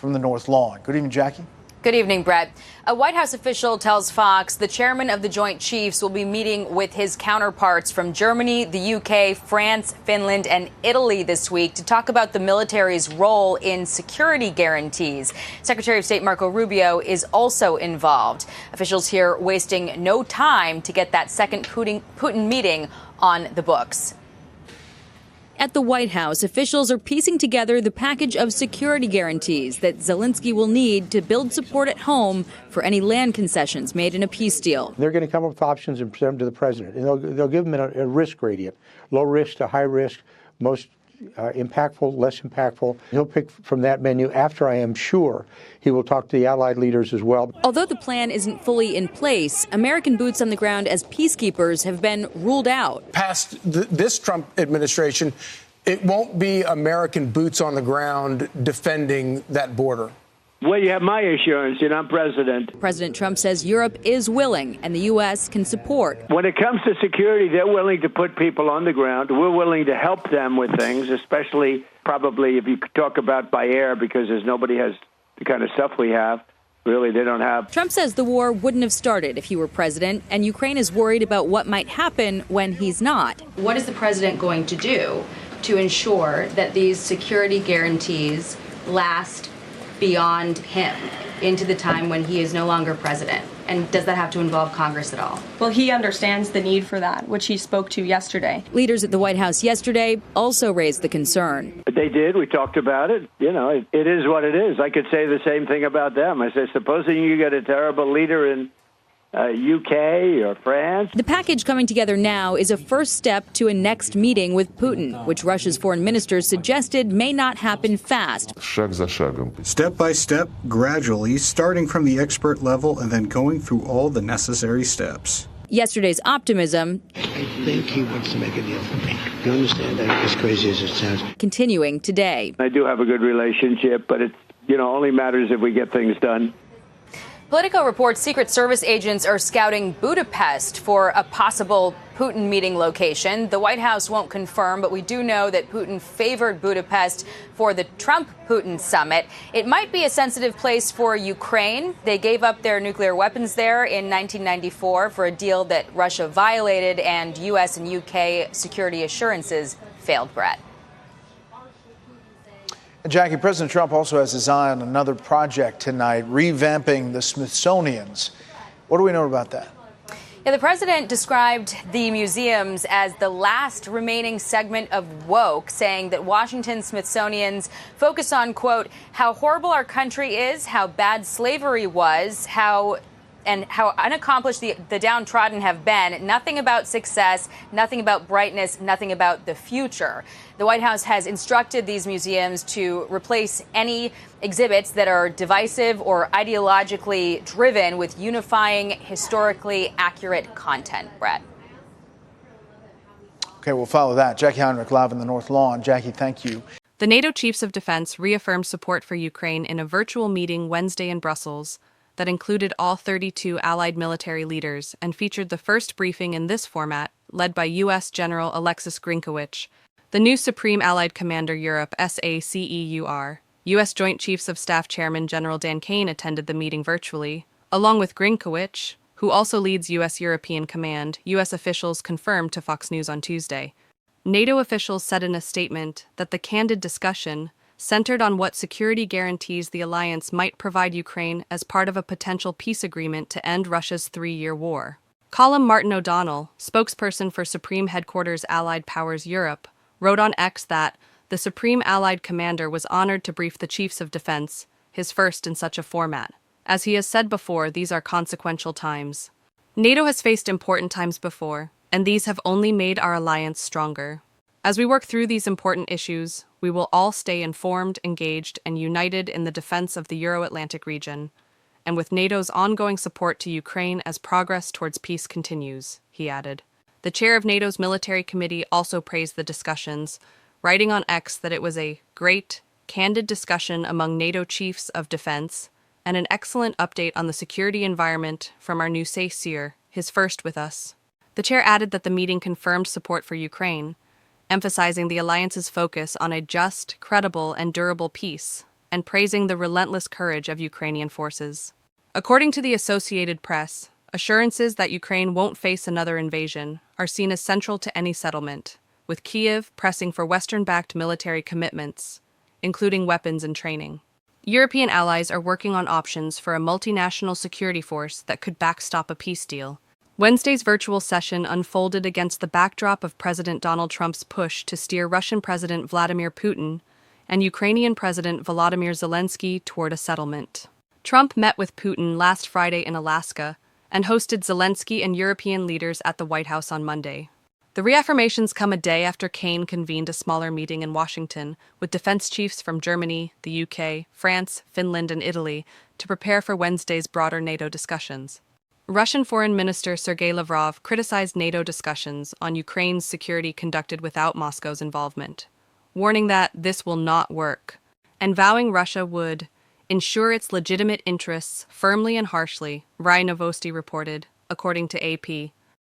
from the North Lawn. Good evening, Jackie. Good evening, Brett. A White House official tells Fox the chairman of the Joint Chiefs will be meeting with his counterparts from Germany, the UK, France, Finland, and Italy this week to talk about the military's role in security guarantees. Secretary of State Marco Rubio is also involved. Officials here wasting no time to get that second Putin meeting on the books. At the White House, officials are piecing together the package of security guarantees that Zelensky will need to build support at home for any land concessions made in a peace deal. They're going to come up with options and present them to the president. And they'll give him a risk gradient, low risk to high risk, most impactful, less impactful. He'll pick from that menu after, I am sure, he will talk to the allied leaders as well. Although the plan isn't fully in place, American boots on the ground as peacekeepers have been ruled out. Past this Trump administration, it won't be American boots on the ground defending that border. Well, you have my assurance. You're not president. President Trump says Europe is willing and the U.S. can support. When it comes to security, they're willing to put people on the ground. We're willing to help them with things, especially probably if you talk about by air, because nobody has the kind of stuff we have. Really, they don't have. Trump says the war wouldn't have started if he were president, and Ukraine is worried about what might happen when he's not. What is the president going to do to ensure that these security guarantees last beyond him into the time when he is no longer president? And does that have to involve Congress at all? Well, he understands the need for that, which he spoke to yesterday. Leaders at the White House yesterday also raised the concern. They did. We talked about it. You know, it is what it is. I could say the same thing about them. I say, supposing you get a terrible leader in UK or France. The package coming together now is a first step to a next meeting with Putin, which Russia's foreign minister suggested may not happen fast. Step by step, gradually, starting from the expert level and then going through all the necessary steps. Yesterday's optimism, I think he wants to make a deal for me. You understand that? As crazy as it sounds. Continuing today. I do have a good relationship, but it only matters if we get things done. Politico reports Secret Service agents are scouting Budapest for a possible Putin meeting location. The White House won't confirm, but we do know that Putin favored Budapest for the Trump-Putin summit. It might be a sensitive place for Ukraine. They gave up their nuclear weapons there in 1994 for a deal that Russia violated, and U.S. and U.K. security assurances failed, Brett. Jackie, President Trump also has his eye on another project tonight, revamping the Smithsonian's. What do we know about that? Yeah, the president described the museums as the last remaining segment of woke, saying that Washington's Smithsonian's focus on, quote, how horrible our country is, how bad slavery was, how unaccomplished the downtrodden have been. Nothing about success, nothing about brightness, nothing about the future. The White House has instructed these museums to replace any exhibits that are divisive or ideologically driven with unifying, historically accurate content. Brett. Okay, we'll follow that. Jackie Heinrich live in the North Lawn. Jackie, thank you. The NATO chiefs of defense reaffirmed support for Ukraine in a virtual meeting Wednesday in Brussels that included all 32 allied military leaders and featured the first briefing in this format, led by U.S. General Alexis Grinkowicz, the new Supreme Allied Commander Europe SACEUR. U.S. Joint Chiefs of Staff Chairman General Dan Kane attended the meeting virtually, along with Grinkowicz, who also leads U.S. European Command, U.S. officials confirmed to Fox News on Tuesday. NATO officials said in a statement that the candid discussion centered on what security guarantees the alliance might provide Ukraine as part of a potential peace agreement to end Russia's 3-year war. Colm Martin O'Donnell, spokesperson for Supreme Headquarters Allied Powers Europe, wrote on X that the Supreme Allied Commander was honored to brief the Chiefs of Defense, his first in such a format. As he has said before, these are consequential times. NATO has faced important times before, and these have only made our alliance stronger. As we work through these important issues, we will all stay informed, engaged, and united in the defense of the Euro-Atlantic region, and with NATO's ongoing support to Ukraine as progress towards peace continues, he added. The chair of NATO's military committee also praised the discussions, writing on X that it was a great, candid discussion among NATO chiefs of defense and an excellent update on the security environment from our new Seir, his first with us. The chair added that the meeting confirmed support for Ukraine, emphasizing the alliance's focus on a just, credible, and durable peace, and praising the relentless courage of Ukrainian forces. According to the Associated Press, assurances that Ukraine won't face another invasion are seen as central to any settlement, with Kyiv pressing for Western-backed military commitments, including weapons and training. European allies are working on options for a multinational security force that could backstop a peace deal. Wednesday's virtual session unfolded against the backdrop of President Donald Trump's push to steer Russian President Vladimir Putin and Ukrainian President Volodymyr Zelensky toward a settlement. Trump met with Putin last Friday in Alaska and hosted Zelensky and European leaders at the White House on Monday. The reaffirmations come a day after Kane convened a smaller meeting in Washington with defense chiefs from Germany, the UK, France, Finland, and Italy to prepare for Wednesday's broader NATO discussions. Russian Foreign Minister Sergei Lavrov criticized NATO discussions on Ukraine's security conducted without Moscow's involvement, warning that this will not work, and vowing Russia would ensure its legitimate interests firmly and harshly, RIA Novosti reported, according to AP.